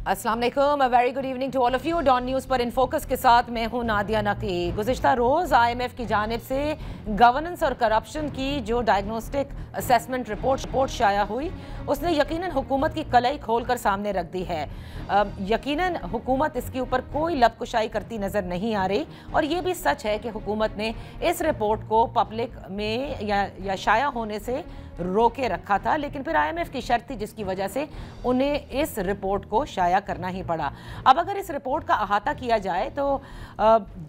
अस्सलाम वालेकुम, very good evening to all of you. Dawn News पर इन फोकस के साथ मैं हूं नादिया नकी। गुज़िश्ता रोज़ IMF की जानिब से गवर्नेंस और करप्शन की जो डायग्नोस्टिक असेसमेंट रिपोर्ट शाया हुई, उसने यकीनन हुकूमत की कलई खोल कर सामने रख दी है। यकीनन हुकूमत इसके ऊपर कोई लबकुशाई करती नज़र नहीं आ रही, और ये भी सच है कि हुकूमत ने इस रिपोर्ट को पब्लिक में या शाया होने से रोके रखा था, लेकिन फिर IMF की शर्त थी जिसकी वजह से उन्हें इस रिपोर्ट को शाया करना ही पड़ा। अब अगर इस रिपोर्ट का अहाता किया जाए तो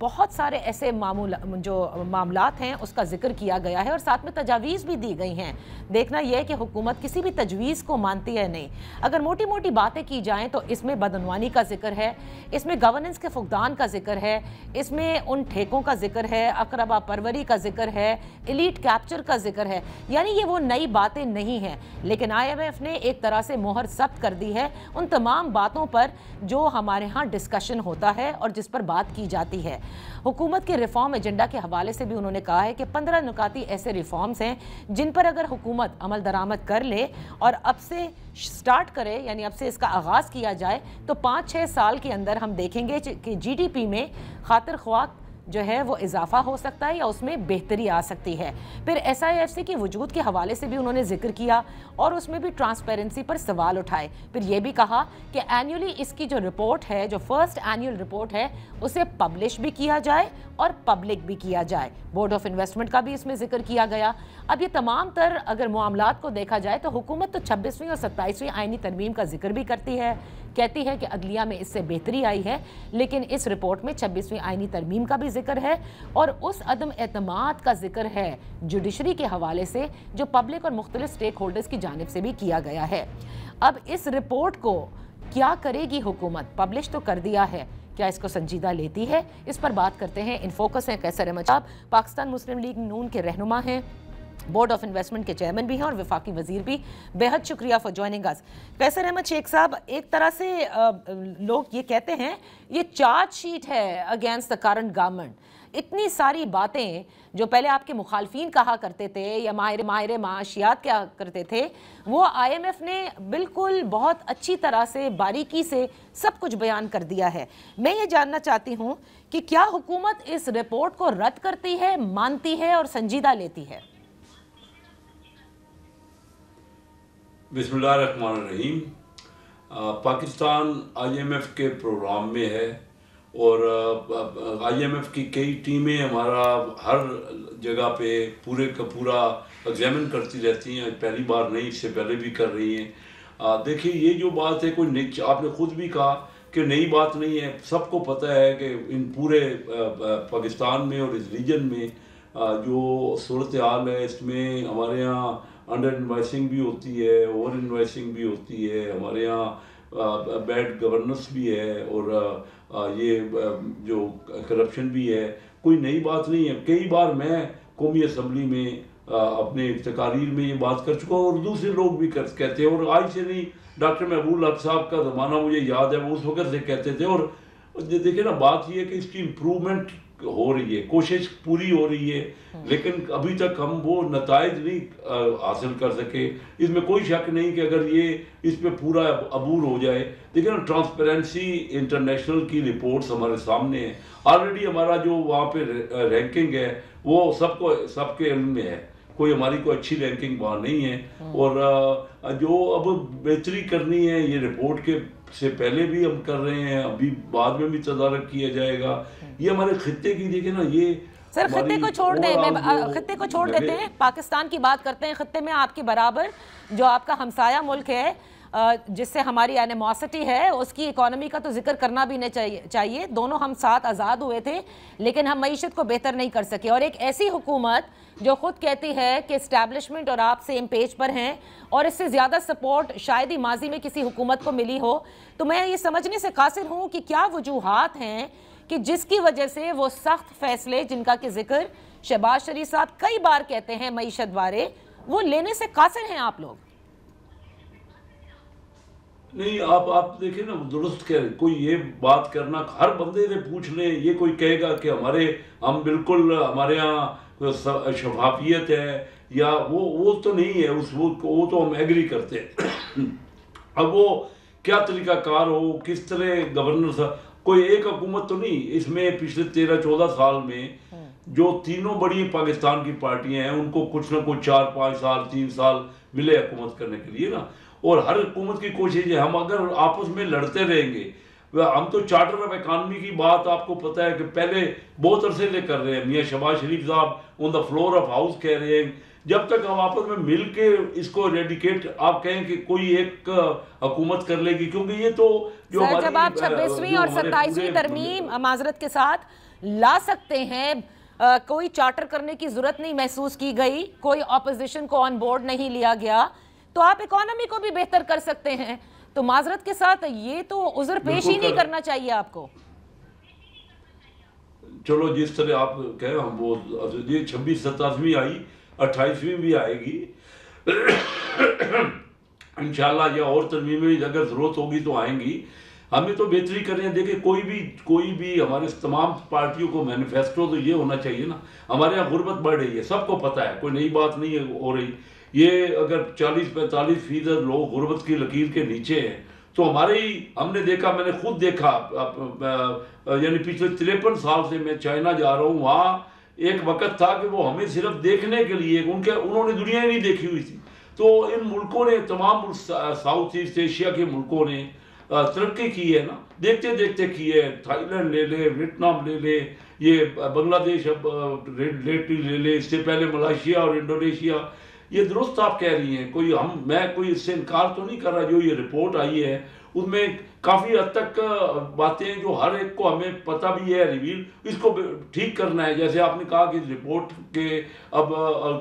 बहुत सारे ऐसे मामलात हैं उसका जिक्र किया गया है, और साथ में तजावीज़ भी दी गई हैं। देखना यह है कि हुकूमत किसी भी तजवीज़ को मानती है नहीं। अगर मोटी मोटी बातें की जाएँ तो इसमें बदअनवानी का जिक्र है, इसमें गवर्नेंस के फुकदान का जिक्र है, इसमें उन ठेकों का जिक्र है, अकरबा परवरी का जिक्र है, एलीट कैप्चर का जिक्र है। यानी ये वो नई बातें नहीं हैं, लेकिन IMF ने एक तरह से मोहर जब्त कर दी है उन तमाम बातों पर जो हमारे यहाँ डिस्कशन होता है और जिस पर बात की जाती है। हुकूमत के रिफॉर्म एजेंडा के हवाले से भी उन्होंने कहा है कि 15 नुकाती ऐसे रिफॉर्म्स हैं जिन पर अगर हुकूमत अमल दरामद कर ले और अब से स्टार्ट करे, यानी अब से इसका आगाज़ किया जाए, तो 5-6 साल के अंदर हम देखेंगे कि GDP में खातिर ख्वाह जो है वो इजाफा हो सकता है या उसमें बेहतरी आ सकती है। फिर SIFC के वजूद के हवाले से भी उन्होंने जिक्र किया और उसमें भी ट्रांसपेरेंसी पर सवाल उठाए। फिर ये भी कहा कि एनुअली इसकी जो रिपोर्ट है, जो फर्स्ट एनुअल रिपोर्ट है, उसे पब्लिश भी किया जाए और पब्लिक भी किया जाए। बोर्ड ऑफ इन्वेस्टमेंट का भी इसमें जिक्र किया गया। अब ये तमाम तर अगर मामलात को देखा जाए तो हुकूमत तो 26वीं और 27वीं आईनी तरमीम का जिक्र भी करती है, कहती है कि अदलिया में इससे बेहतरी आई है, लेकिन इस रिपोर्ट में 26वीं आईनी तरमीम का भी जिक्र है और उस अदम एतमाद का जिक्र है जुडिशरी के हवाले से जो पब्लिक और मुख्तलिफ स्टेक होल्डर्स की जानिब से भी किया गया है। अब इस रिपोर्ट को क्या करेगी हुकूमत? पब्लिश तो कर दिया है, क्या इसको संजीदा लेती है? इस पर बात करते हैं। इन फोकस हैं कैसर अहमद साहब, पाकिस्तान मुस्लिम लीग नून के रहनुमा हैं, बोर्ड ऑफ इन्वेस्टमेंट के चेयरमैन भी हैं और वफाकी वजीर भी। बेहद शुक्रिया फॉर ज्वाइनिंग अस। कैसर अहमद शेख साहब, एक तरह से लोग ये कहते हैं ये चार्जशीट है अगेंस्ट द करंट गवर्नमेंट। इतनी सारी बातें जो पहले आपके मुखालफीन कहा करते थे या माहिर माशियात क्या करते थे, वो IMF ने बिल्कुल बहुत अच्छी तरह से बारीकी से सब कुछ बयान कर दिया है। मैं ये जानना चाहती हूँ कि क्या हुकूमत इस रिपोर्ट को रद्द करती है, मानती है और संजीदा लेती है? बिस्मिल्लाहिर्रहमानिर्रहीम। पाकिस्तान IMF के प्रोग्राम में है और IMF की कई टीमें हमारा हर जगह पे पूरे का पूरा एग्जामिन करती रहती हैं। पहली बार नहीं, इससे पहले भी कर रही हैं। देखिए, ये जो बात है कोई नई, आपने खुद भी कहा कि नई बात नहीं है। सबको पता है कि इन पूरे पाकिस्तान में और इस रीजन में जो सूरत हाल है, इसमें हमारे यहाँ अंडर इन्वाइसिंग भी होती है, ओवर इन्वाइसिंग भी होती है, हमारे यहाँ बैड गवर्नेंस भी है और ये जो करप्शन भी है। कोई नई बात नहीं है। कई बार मैं कौमी असम्बली में अपने तकारीर में ये बात कर चुका हूँ और दूसरे लोग भी कहते हैं, और आज से नहीं, डॉक्टर महबूब हक साहब का ज़माना मुझे याद है, वो उस वक्त से कहते थे। और देखिए ना, बात ये है कि इसकी इम्प्रूवमेंट हो रही है, कोशिश पूरी हो रही है, लेकिन अभी तक हम वो नताइज नहीं हासिल कर सके। इसमें कोई शक नहीं कि अगर ये इस पे पूरा अबूर हो जाए। देखिए ना, ट्रांसपेरेंसी इंटरनेशनल की रिपोर्ट्स हमारे सामने है। ऑलरेडी हमारा जो वहाँ पे रैंकिंग है वो सबके इल्म में है, कोई हमारी कोई अच्छी रैंकिंग वहाँ नहीं है। और जो अब बेहतरी करनी है, ये रिपोर्ट के से पहले भी हम कर रहे हैं, अभी बाद में भी तदारक किया जाएगा। ये हमारे खित्ते की, देखिए ना, ये सर खित्ते को छोड़ दें, खित्ते को छोड़ देते हैं, पाकिस्तान की बात करते हैं। खित्ते में आपके बराबर जो आपका हमसाया मुल्क है जिससे हमारी एनिमोसिटी है, उसकी इकोनॉमी का तो जिक्र करना भी नहीं चाहिए। दोनों हम साथ आज़ाद हुए थे, लेकिन हम मईशत को बेहतर नहीं कर सके। और एक ऐसी हुकूमत जो खुद कहती है कि इस्टेब्लिशमेंट और आप सेम पेज पर हैं और इससे ज़्यादा सपोर्ट शायद ही माजी में किसी हुकूमत को मिली हो, तो मैं ये समझने से कासिर हूँ कि क्या वजूहात हैं कि जिसकी वजह से वो सख्त फैसले जिनका कि जिक्र शहबाज शरीफ साहब कई बार कहते हैं मईशत बारे, वो लेने से कासिर हैं आप लोग? नहीं, आप देखिए ना, दुरुस्त कह रहे। कोई ये बात करना, हर बंदे से पूछ ले, ये कोई कहेगा कि हम बिल्कुल हमारे यहाँ शफाफियत है या वो तो नहीं है। वो तो हम एग्री करते हैं। अब वो क्या तरीकाकार हो, किस तरह गवर्नर, कोई एक हुकूमत तो नहीं, इसमें पिछले 13-14 साल में जो तीनों बड़ी पाकिस्तान की पार्टियां हैं उनको कुछ ना कुछ 4-5 साल 3 साल मिले हुकूमत करने के लिए ना। और हर हुकूमत की कोशिश है, हम अगर आपस में लड़ते रहेंगे, हम तो चार्टर ऑफ इकॉनमी की बात आपको पता है कि पहले बहुत अरसे से कर रहे हैं, मियाँ शहबाज शरीफ साहब on the floor of house कह रहे हैं, जब तक हम आपस में मिल के इसको रेडिकेट आप कहें कि कोई एक हुकूमत कर लेगी, क्योंकि ये तो जो हमारी जब आप 26वीं और 27वीं तरमीम माजरत के साथ ला सकते हैं, कोई चार्टर करने की जरूरत नहीं महसूस की गई, कोई ऑपोजिशन को ऑन बोर्ड नहीं लिया गया, तो आप इकोनॉमी को भी बेहतर कर सकते हैं। तो माजरत के साथ ये तो उज़्र पेश ही नहीं करना चाहिए आपको। चलो जिस तरह आप कहे, हम वो ये 26-27वीं आई, 28वीं भी आएगी इंशाल्लाह, या और तरमीमें अगर जरूरत होगी तो आएंगी। हमें तो बेहतरी करें। देखिए कोई भी हमारे तमाम पार्टियों को मैनिफेस्टो तो ये होना चाहिए ना, हमारे यहाँ गुर्बत बढ़ रही है, सबको पता है, कोई नई बात नहीं है हो रही। ये अगर 40-45% लोग गुर्बत की लकीर के नीचे हैं, तो हमारे ही हमने देखा, मैंने खुद देखा, यानी पिछले 53 साल से मैं चाइना जा रहा हूँ, वहाँ एक वक्त था कि वो हमें सिर्फ देखने के लिए, उन्होंने दुनिया ही नहीं देखी हुई थी। तो इन मुल्कों ने, तमाम साउथ ईस्ट एशिया के मुल्कों ने तरक्की की है ना, देखते देखते की है। थाईलैंड ले ले, वियतनाम ले ले, ये बांग्लादेश अब लेटली ले ले, इससे पहले मलेशिया और इंडोनेशिया। ये दुरुस्त आप कह रही हैं, मैं कोई इससे इनकार तो नहीं कर रहा। जो ये रिपोर्ट आई है उसमें काफ़ी हद तक बातें जो हर एक को हमें पता भी है, रिवील इसको ठीक करना है। जैसे आपने कहा कि रिपोर्ट के अब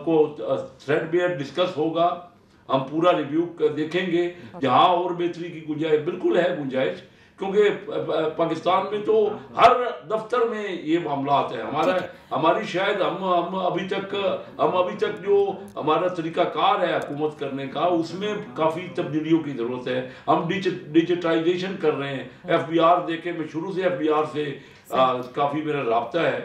को थ्रेड बेयर डिस्कस होगा, हम पूरा रिव्यू देखेंगे, जहां और बेहतरी की गुंजाइश बिल्कुल है गुंजाइश, क्योंकि पाकिस्तान में तो हर दफ्तर में ये मामला आता है। हमारी शायद हम अभी तक जो हमारा तरीकाकार है हुकूमत करने का, उसमें काफ़ी तब्दीलियों की ज़रूरत है। हम डिजिटाइजेशन कर रहे हैं, FBR देखे, मैं शुरू से FBR से काफ़ी मेरा राब्ता है।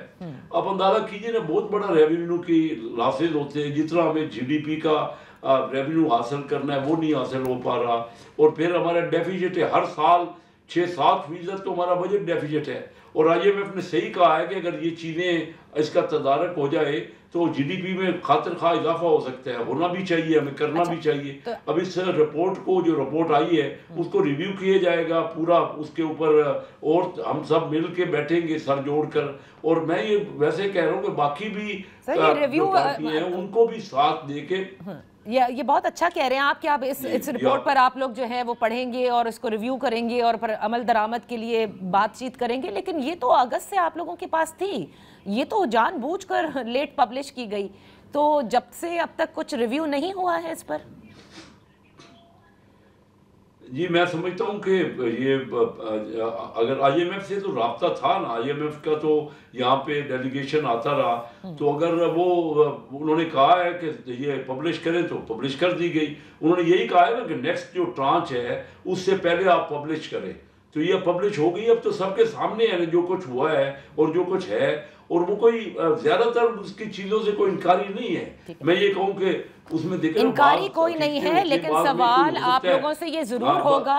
अब अंदाज़ा कीजिए ना, बहुत बड़ा रेवेन्यू की लॉसेज होते हैं, जितना हमें GDP का रेवेन्यू हासिल करना है वो नहीं हासिल हो पा रहा। और फिर हमारा डेफिसिट है, हर साल 6-7% तो हमारा बजट डेफिसिट है। और IMF ने सही कहा है कि अगर ये चीज़ें, इसका तदारक हो जाए तो GDP में खातिर खा इजाफा हो सकता है, होना भी चाहिए, हमें करना भी चाहिए। तो अब इस रिपोर्ट को, जो रिपोर्ट आई है उसको रिव्यू किया जाएगा पूरा, उसके ऊपर और हम सब मिल के बैठेंगे सर जोड़कर। और मैं ये वैसे कह रहा हूँ कि बाकी भी रिव्यू पार्टियां हैं उनको भी साथ दे के, ये बहुत अच्छा कह रहे हैं आप कि आप इस रिपोर्ट पर आप लोग जो है वो पढ़ेंगे और इसको रिव्यू करेंगे और पर अमल दरामद के लिए बातचीत करेंगे। लेकिन ये तो अगस्त से आप लोगों के पास थी, ये तो जानबूझकर लेट पब्लिश की गई, तो जब से अब तक कुछ रिव्यू नहीं हुआ है इस पर। जी मैं समझता हूँ कि ये अगर IMF से तो राब्ता था ना, IMF का तो यहाँ पे डेलीगेशन आता रहा, तो अगर वो उन्होंने कहा है कि ये पब्लिश करें तो पब्लिश कर दी गई। उन्होंने यही कहा है ना कि नेक्स्ट जो ट्रांच है उससे पहले आप पब्लिश करें, तो ये पब्लिश हो गई। अब तो सबके सामने है जो कुछ हुआ है और जो कुछ है, और वो कोई ज्यादातर उसकी चीजों से कोई इनकारी नहीं है। मैं ये कहूँ कि उसमें इनकारी कोई नहीं है, लेकिन सवाल आप लोगों से ये जरूर होगा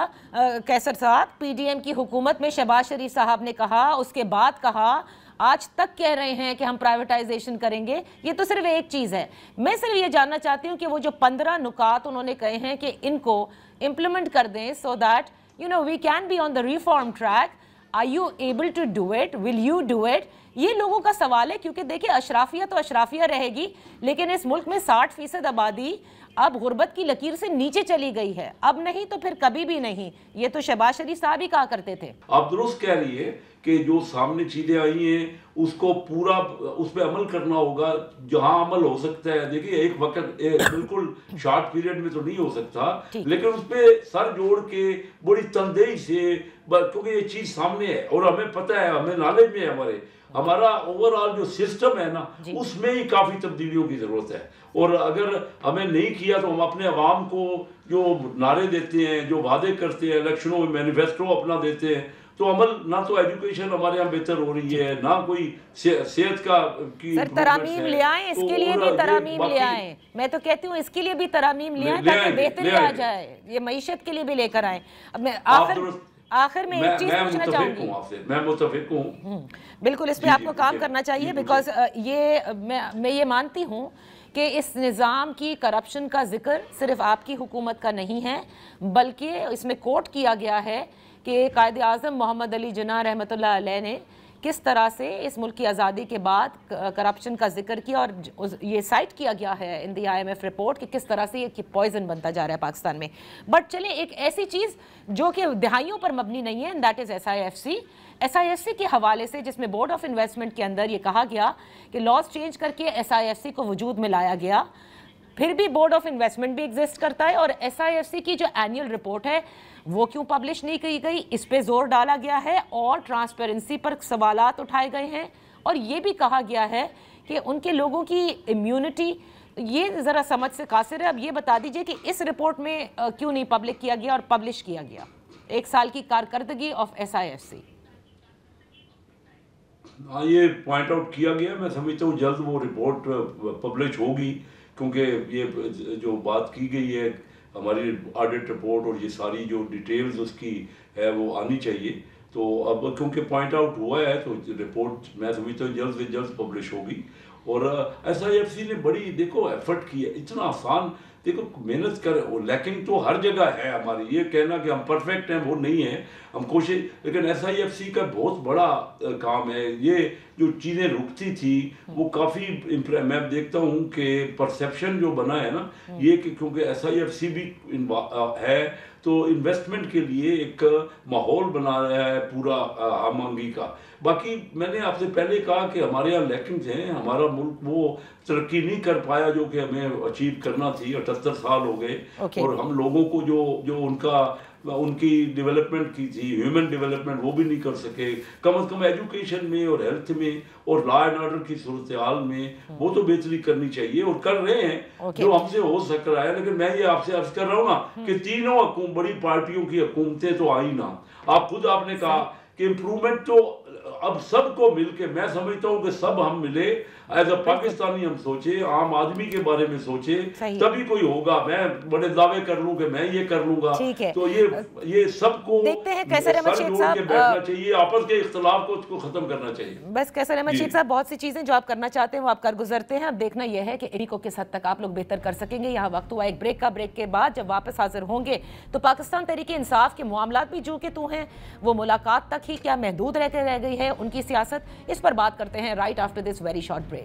कैसर साहब, PDM की हुकूमत में शहबाज शरीफ साहब ने कहा, उसके बाद कहा, आज तक कह रहे हैं कि हम प्राइवेटाइजेशन करेंगे। ये तो सिर्फ एक चीज है। मैं सिर्फ ये जानना चाहती हूँ कि वो जो 15 नुकात उन्होंने कहे हैं कि इनको इम्प्लीमेंट कर दें, so that we can be on the reform track. Are you able to do it? Will you do it? ये लोगों का सवाल है, क्योंकि देखिए अशराफिया तो अशराफिया रहेगी, लेकिन इस मुल्क में 60% आबादी अब गुर्बत की लकीर से नीचे चली गई है, अब नहीं तो फिर कभी भी नहीं। ये तो शहबाज शरीफ साहब ही कहा करते थे। आप दुरुस्त कह रही है कि जो सामने चीजें आई हैं उसको पूरा उस पर अमल करना होगा जहां अमल हो सकता है। देखिए एक वक्त बिल्कुल शॉर्ट पीरियड में तो नहीं हो सकता, लेकिन उस पर सर जोड़ के बड़ी तनदेही से, क्योंकि ये चीज सामने है और हमें पता है, हमें नॉलेज में है, हमारा ओवरऑल जो सिस्टम है ना उसमें ही काफी तब्दीलियों की जरूरत है। और अगर हमें नहीं किया तो हम अपने अवाम को जो नारे देते हैं, जो वादे करते हैं, इलेक्शनों में मैनिफेस्टो अपना देते हैं, तो अमल ना तो एजुकेशन हमारे यहाँ बेहतर हो रही है, ना कोई सेहत का की सर तरमीम ले आए, इसके लिए भी तरमीम ले आए। मैं तो कहती हूँ इसके लिए भी तरमीम ले आए ताकि बेहतरी आ जाए, ये मईशत के लिए भी लेकर आए। अब मैं आखिर में एक चीज पूछना चाहूंगी, मैं मुतफिक हूँ बिल्कुल इस पे आपको काम करना चाहिए, बिकॉज ये मैं ये मानती हूँ कि इस निज़ाम की करप्शन का जिक्र सिर्फ आपकी हुकूमत का नहीं है, बल्कि इसमें कोट किया गया है कि कायद आज़म मोहम्मद अली जिन्ना रहमतुल्लाह अलैह ने किस तरह से इस मुल्क की आज़ादी के बाद करप्शन का जिक्र किया, और ये साइट किया गया है इन दी IMF रिपोर्ट कि किस तरह से ये पॉइजन बनता जा रहा है पाकिस्तान में। बट चलें एक ऐसी चीज़ जो कि दहाइयों पर मबनी नहीं है, एंड दैट इज़ SIFC के हवाले से, जिसमें बोर्ड ऑफ इन्वेस्टमेंट के अंदर ये कहा गया कि लॉज चेंज करके SIFC को वजूद में लाया गया, फिर भी बोर्ड ऑफ इन्वेस्टमेंट भी एग्जिस्ट करता है, और SIFC की जो एनुअल रिपोर्ट है वो क्यों पब्लिश नहीं की गई, इस पे जोर डाला गया है और ट्रांसपेरेंसी पर सवालात उठाए गए हैं, और ये भी कहा गया है कि उनके लोगों की इम्यूनिटी ये ज़रा समझ से कासिर है। अब ये बता दीजिए कि इस रिपोर्ट में क्यों नहीं पब्लिक किया गया और पब्लिश किया गया 1 साल की कारकर्दगी ऑफ SIFC। हाँ, ये पॉइंट आउट किया गया, मैं समझता हूँ जल्द वो रिपोर्ट पब्लिश होगी, क्योंकि ये जो बात की गई है हमारी ऑडिट रिपोर्ट और ये सारी जो डिटेल्स उसकी है वो आनी चाहिए। तो अब क्योंकि पॉइंट आउट हुआ है तो रिपोर्ट मैं समझता हूँ जल्द से जल्द पब्लिश होगी। और SIFC ने बड़ी देखो एफर्ट की है, इतना आसान देखो मेहनत कर, लैकिंग तो हर जगह है हमारी, ये कहना कि हम परफेक्ट हैं वो नहीं है, हम कोशिश, लेकिन SIFC का बहुत बड़ा काम है। ये जो चीज़ें रुकती थी वो काफ़ी मैं देखता हूँ कि परसेप्शन जो बना है ना ये कि क्योंकि SIFC भी है तो इन्वेस्टमेंट के लिए एक माहौल बना रहा है पूरा आम आदमी का। बाकी मैंने आपसे पहले कहा कि हमारे यहाँ लैकिंग्स हैं, हमारा मुल्क वो तरक्की नहीं कर पाया जो कि हमें अचीव करना थी। 78 साल हो गए और हम लोगों को जो उनकी डेवलपमेंट की थी, ह्यूमन डेवलपमेंट, वो भी नहीं कर सके। कम से कम एजुकेशन में और हेल्थ में और लॉ एंड ऑर्डर की सूरत हाल में वो तो बेहतरी करनी चाहिए और कर रहे हैं जो हमसे हो सक रहा है। लेकिन मैं ये आपसे अर्ज कर रहा हूँ ना कि तीनों बड़ी पार्टियों की हुकूमतें तो आई ना, आपने कहा कि इम्प्रूवमेंट तो अब सबको मिलके, मैं समझता हूँ कि सब हम मिले एज अ पाकिस्तानी हम सोचे, आम आदमी के बारे में सोचे, तभी कोई होगा। मैं बड़े दावे कर लूं कि मैं ये कर लूंगा, तो ये सबको देखते हैं कैसर अहमद शेख साहब, बैठना चाहिए, आपस के इख्तलाफ को उसको खत्म करना चाहिए। बस कैसर अहमद शेख साहब, बहुत सी चीजें जो आप करना चाहते हैं वो आप कर गुजरते हैं। अब देखना यह है कि एरी को किस हद तक आप लोग बेहतर कर सकेंगे। यहाँ वक्त हुआ एक ब्रेक का, ब्रेक के बाद जब वापस हाजिर होंगे तो पाकिस्तान तहरीक इंसाफ के मामलात भी जो कि तू हैं वो मुलाकात तक ही क्या महदूद रह गई है उनकी सियासत, इस पर बात करते हैं right after this very short break.